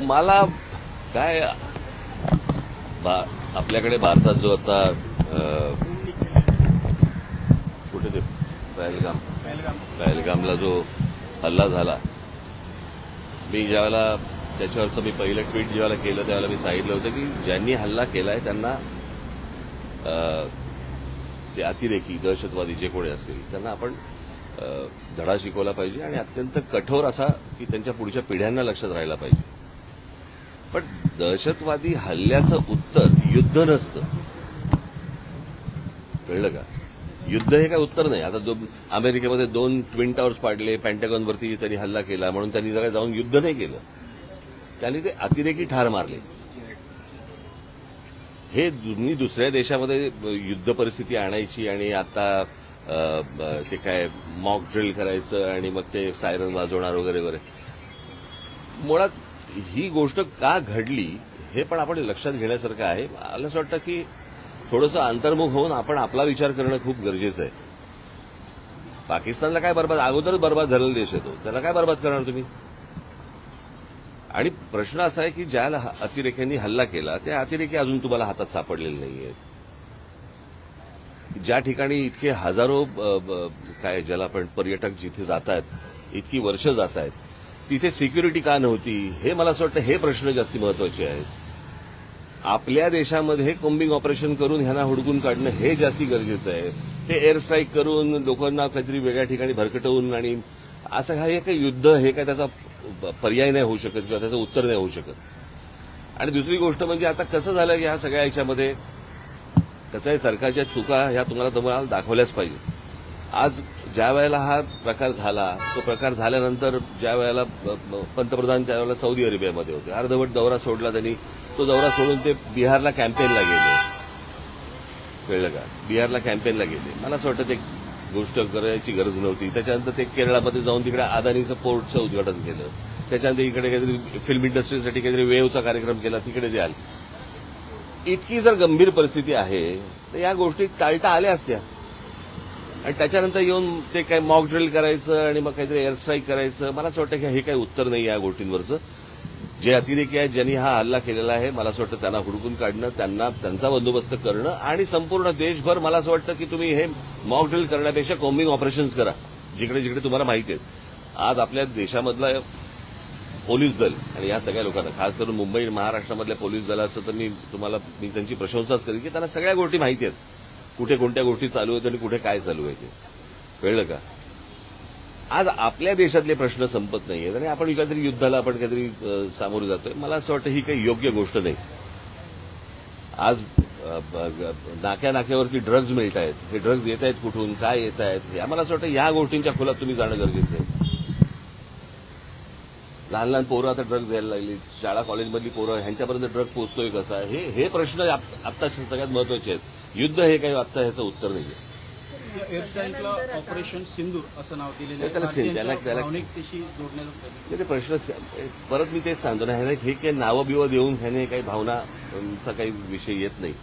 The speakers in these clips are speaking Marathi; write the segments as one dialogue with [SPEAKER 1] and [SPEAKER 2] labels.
[SPEAKER 1] मला काय आपल्याकडे भारतात जो आता कुठे ते पहलगामला जो हल्ला झाला, मी ज्यावेळेला त्याच्यावरचं मी पहिलं ट्विट जेव्हा केलं त्यावेळेला मी सांगितलं होतं की ज्यांनी हल्ला केलाय त्यांना ते अतिरेकी दहशतवादी जे कोणी असतील त्यांना आपण धडा शिकवला पाहिजे आणि अत्यंत कठोर असा की त्यांच्या पुढच्या पिढ्यांना लक्षात राहायला पाहिजे. पण दहशतवादी हल्ल्याचं उत्तर युद्ध नसतं, कळलं का? युद्ध हे काय उत्तर नाही. आता अमेरिकेमध्ये 2 ट्विन टावर्स पाडले, पेंटागॉनवरती त्यांनी हल्ला केला म्हणून त्यांनी जरा जाऊन युद्ध नाही केलं, त्यांनी ते अतिरेकी ठार मारले. हे तुम्ही दुसऱ्या देशामध्ये युद्ध परिस्थिती आणायची आणि आता ते काय मॉक ड्रिल करायचं आणि मग ते सायरन वाजवणार वगैरे वगैरे. मुळात ही गोष्ट का घडली हे पण आपण लक्षात घेण्यासारखं आहे. मला असं वाटतं की थोडंसं अंतर्मुख होऊन आपण आपला विचार करणं खूप गरजेचं आहे. पाकिस्तानला काय अगोदरच बर्बाद झालेला देश आहे तो, त्याला काय बर्बाद करणार तुम्ही? आणि प्रश्न असा आहे की ज्या अतिरेक्यांनी हल्ला केला त्या अतिरेकी अजून तुम्हाला हातात सापडलेले नाहीयेत. ज्या ठिकाणी इतके हजारो काय ज्याला आपण पर्यटक जिथे जात आहेत, इतकी वर्ष जात आहेत, तिथे सिक्युरिटी का नव्हती हे मला असं वाटतं हे प्रश्न जास्ती महत्वाचे आहेत. आपल्या देशामध्ये कोम्बिंग ऑपरेशन करून ह्यांना हुडकून काढणं हे जास्ती गरजेचं आहे. हे एअर स्ट्राईक करून लोकांना काहीतरी वेगळ्या ठिकाणी भरकटवून आणि असं हे काही युद्ध हे काय त्याचा पर्याय नाही होऊ शकत किंवा त्याचं उत्तर नाही होऊ शकत. आणि दुसरी गोष्ट म्हणजे आता कसं झालं की ह्या सगळ्या याच्यामध्ये कसं आहे, सरकारच्या चुका ह्या तुम्हाला दाखवल्याच पाहिजे. आज ज्या वेळेला हा प्रकार झाला, तो प्रकार झाल्यानंतर ज्या वेळेला पंतप्रधान त्यावेळेला सौदी अरेबियामध्ये होते, अर्धवट दौरा सोडला त्यांनी. तो दौरा सोडून ते बिहारला कॅम्पेनला गेले, कळलं का? बिहारला कॅम्पेनला गेले. मला असं वाटतं ते गोष्ट करायची गरज नव्हती. त्याच्यानंतर ते केरळमध्ये जाऊन तिकडे अदानीचं पोर्टचं उद्घाटन केलं. त्याच्यानंतर इकडे काहीतरी फिल्म इंडस्ट्रीसाठी काहीतरी वेव्हचा कार्यक्रम केला, तिकडे द्याल. इतकी जर गंभीर परिस्थिती आहे तर या गोष्टी टाळता आल्या असत्या. आणि त्याच्यानंतर येऊन ते काय मॉक ड्रिल करायचं आणि मग काहीतरी एअर स्ट्राईक करायचं, मला असं वाटतं की हे काही उत्तर नाही या गोष्टींवरचं. जे अतिरेकी आहेत ज्यांनी हा हल्ला केलेला आहे, मला असं वाटतं त्यांना हुडकून काढणं, त्यांचा बंदोबस्त करणं आणि संपूर्ण देशभर मला असं वाटतं की तुम्ही हे मॉक ड्रिल करण्यापेक्षा कोम्बिंग ऑपरेशन्स करा जिकडे जिकडे तुम्हाला माहिती आहेत. आज आपल्या देशामधला पोलीस दल आणि या सगळ्या लोकांना, खास करून मुंबई महाराष्ट्रामधल्या पोलीस दलाचं तर मी त्यांची प्रशंसाच करेन की त्यांना सगळ्या गोष्टी माहिती आहेत, कुठे कोणत्या गोष्टी चालू आहेत आणि कुठे काय चालू आहे ते, कळलं का? आज आपल्या देशातले प्रश्न संपत नाहीयेत आणि आपण काहीतरी युद्धाला आपण काहीतरी सामोरं जातोय. मला असं वाटतं ही काही योग्य गोष्ट नाही. आज नाक्यावरती ड्रग्ज मिळत आहेत, हे ड्रग्ज येत आहेत कुठून, काय येत आहेत, मला असं वाटतं या गोष्टींच्या खोलात तुम्ही जाणं गरजेचं आहे. लहान लहान पोरं आता ड्रग्ज यायला लागली, शाळा कॉलेजमधली पोरं, ह्यांच्यापर्यंत ड्रग पोहोचतोय कसा, हे प्रश्न आता सगळ्यात महत्वाचे आहेत. युद्ध हे काही आता ह्याचं उत्तर नाहीये.
[SPEAKER 2] एअर स्ट्राईकला ऑपरेशन सिंदूर असं नाव दिलेलं आहे.
[SPEAKER 1] ते प्रश्न परत मी तेच सांगतो ना, हे काही नावं बिवं देऊन ह्याने काही भावनाचा काही विषय येत नाही.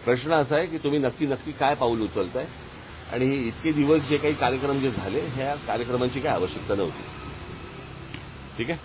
[SPEAKER 1] प्रश्न असा आहे की तुम्ही नक्की काय पाऊल उचलताय आणि इतके दिवस जे काही कार्यक्रम जे झाले ह्या कार्यक्रमांची काय आवश्यकता नव्हती. ठीक आहे.